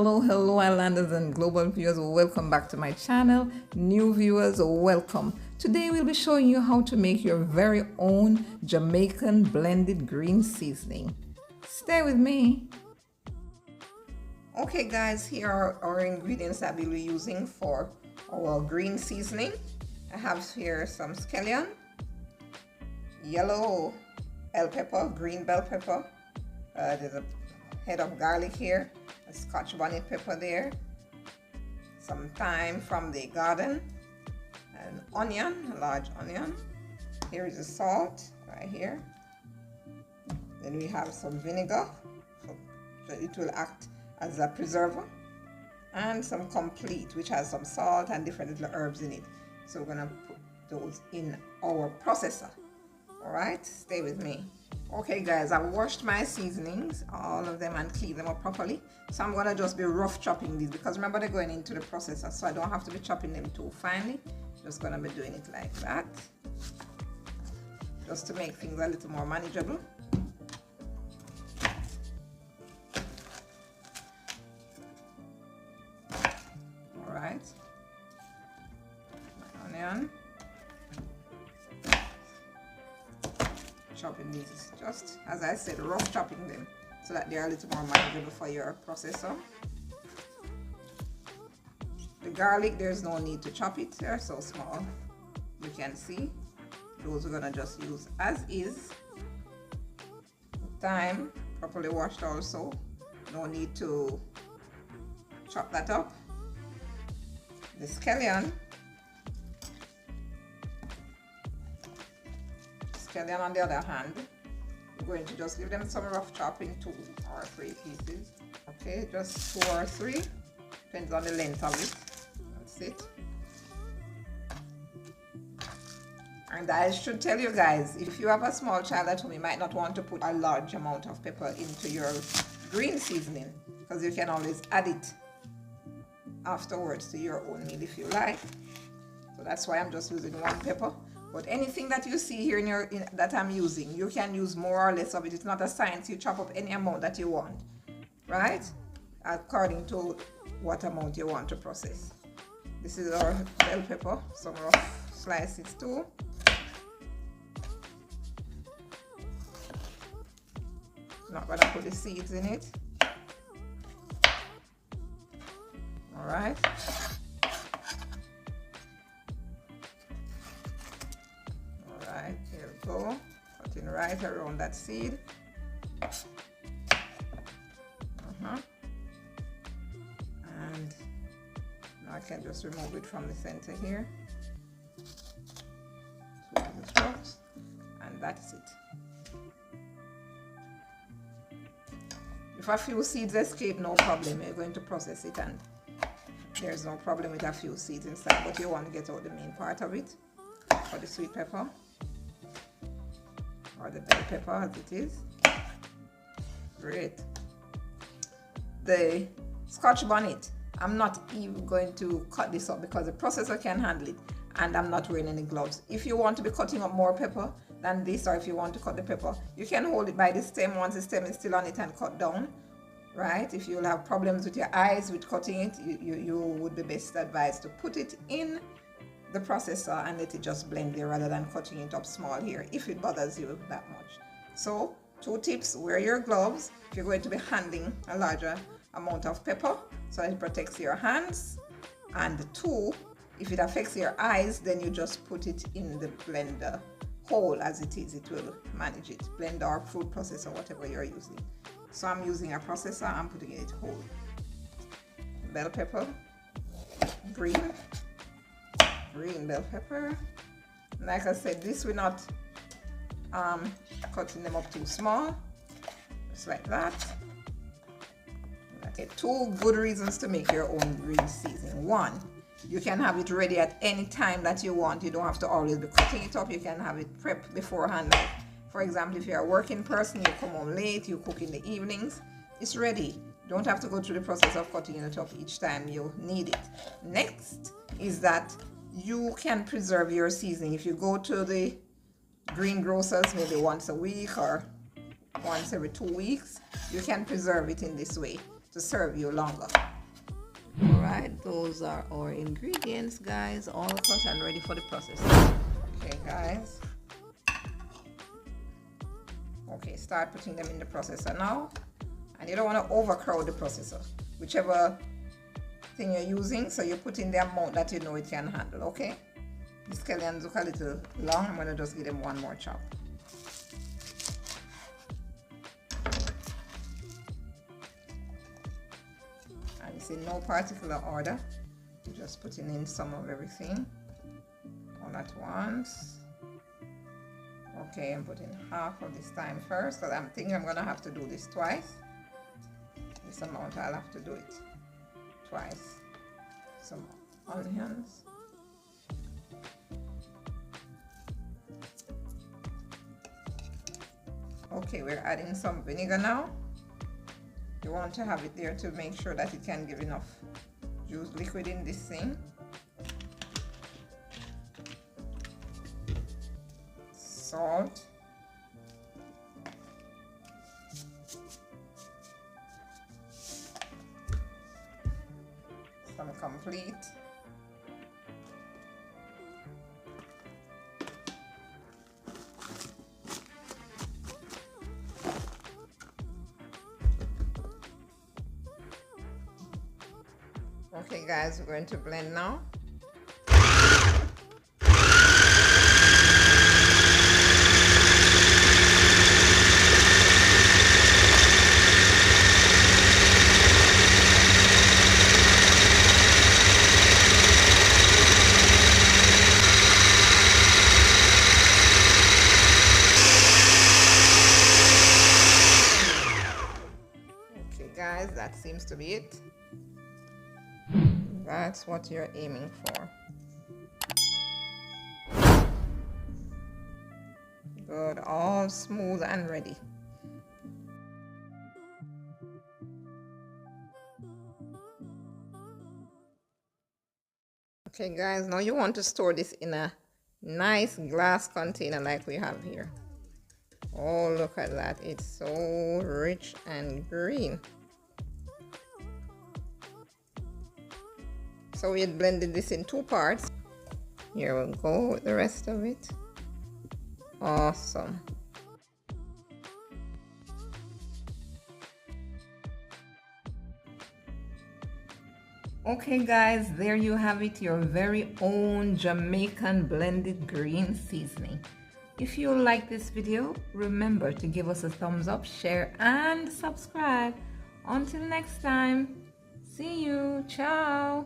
Hello islanders and global viewers, welcome back to my channel. New viewers, welcome. Today we'll be showing you how to make your very own Jamaican blended green seasoning. Stay with me. Okay guys, here are our ingredients that we'll be using for our green seasoning. I have here some scallion, yellow bell pepper, green bell pepper, there's a head of garlic here, a scotch bonnet pepper there, some thyme from the garden, an onion, a large onion. Here is the salt right here. Then we have some vinegar, so it will act as a preserver, and some complete, which has some salt and different little herbs in it. So we're gonna put those in our processor. All right, stay with me. Okay guys, I've washed my seasonings, all of them, and cleaned them up properly. So I'm gonna just be rough chopping these because remember they're going into the processor, so I don't have to be chopping them too finely. Just gonna be doing it like that, just to make things a little more manageable. All right, my onion. Chopping these, just as I said, rough chopping them so that they're a little more manageable for your processor. The garlic, there's no need to chop it, they're so small. You can see those we're gonna just use as is. Thyme, properly washed also, no need to chop that up. The scallion, on the other hand, we're going to just give them some rough chop in 2 or 3 pieces. Okay, just 2 or 3, depends on the length of it. That's it. And I should tell you guys, if you have a small child at home, you might not want to put a large amount of pepper into your green seasoning, because you can always add it afterwards to your own meal if you like. So that's why I'm just using 1 pepper. But anything that you see here that I'm using, you can use more or less of it. It's not a science. You chop up any amount that you want, right? According to what amount you want to process. This is our bell pepper, some rough slices too. Not gonna put the seeds in it. All right. Here we go, cutting right around that seed. And now I can just remove it from the center here. And that's it. If a few seeds escape, no problem. You're going to process it and there's no problem with a few seeds inside, but you want to get out the main part of it. For the sweet pepper, or the bell pepper as it is. Great. The scotch bonnet, I'm not even going to cut this up because the processor can handle it, and I'm not wearing any gloves. If you want to be cutting up more pepper than this, or if you want to cut the pepper, you can hold it by the stem once the stem is still on it and cut down, right? If you'll have problems with your eyes with cutting it, you would be best advised to put it in the processor and let it just blend there rather than cutting it up small here if it bothers you that much. So 2 tips: wear your gloves if you're going to be handling a larger amount of pepper so it protects your hands, and 2, if it affects your eyes, then you just put it in the blender whole as it is. It will manage it. Blender or food processor, whatever you're using. So I'm using a processor, I'm putting it whole. Bell pepper, green bell pepper. Like I said, this we're not cutting them up too small, just like that. Okay, 2 good reasons to make your own green seasoning. 1, you can have it ready at any time that you want. You don't have to always be cutting it up. You can have it prepped beforehand. Like, for example, if you're a working person, you come home late, you cook in the evenings, it's ready. Don't have to go through the process of cutting it up each time you need it. Next is that you can preserve your seasoning. If you go to the green grocers maybe once a week or once every 2 weeks, you can preserve it in this way to to serve you longer. Alright, those are our ingredients, guys, all cut and ready for the process. Okay, guys. Okay, start putting them in the processor now. And you don't want to overcrowd the processor, whichever thing you're using, so you put in the amount that you know it can handle. Okay, the scallions look a little long. I'm going to just give them one more chop. And it's in no particular order, just putting in some of everything all at once. Okay, I'm putting half of this thyme first because I'm thinking I'm going to have to do this twice. This amount I'll have to do it twice. Some onions. Okay, we're adding some vinegar now. You want to have it there to make sure that it can give enough juice liquid in this thing. Salt. Some complete. Okay guys, we're going to blend now. Okay guys, that seems to be it. That's what you're aiming for. Good, all smooth and ready. Okay guys, now you want to store this in a nice glass container like we have here. Oh, look at that, it's so rich and green. So we had blended this in 2 parts. Here we go with the rest of it. Awesome. Okay guys, there you have it, your very own Jamaican blended green seasoning. If you like this video, remember to give us a thumbs up, share and subscribe. Until next time, see you, ciao.